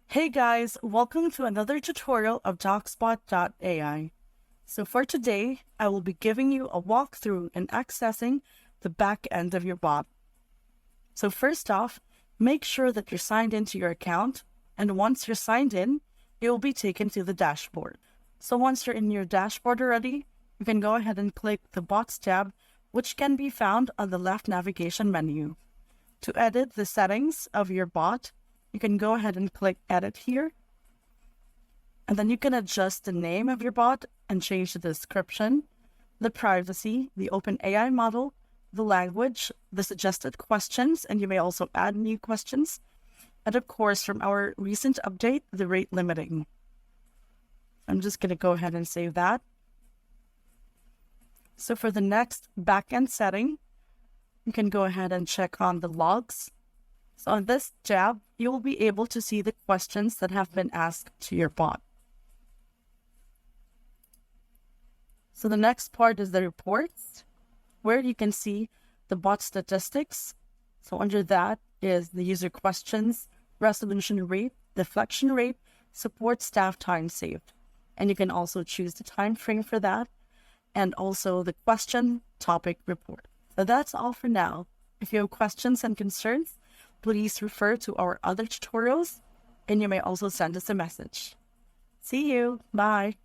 Hey guys, welcome to another tutorial of DocsBot.ai. So for today, I will be giving you a walkthrough in accessing the back end of your bot. So first off, make sure that you're signed into your account, and once you're signed in, you will be taken to the dashboard. So once you're in your dashboard already, you can go ahead and click the Bots tab, which can be found on the left navigation menu. To edit the settings of your bot, you can go ahead and click Edit here. And then you can adjust the name of your bot and change the description, the privacy, the OpenAI model, the language, the suggested questions, and you may also add new questions. And of course, from our recent update, the rate limiting. I'm just going to go ahead and save that. So for the next backend setting, you can go ahead and check on the logs. So on this tab, you will be able to see the questions that have been asked to your bot. So the next part is the reports, where you can see the bot statistics. So under that is the user questions, resolution rate, deflection rate, support staff time saved. And you can also choose the time frame for that, and also the question topic report. So that's all for now. If you have questions and concerns, please refer to our other tutorials, and you may also send us a message. See you. Bye.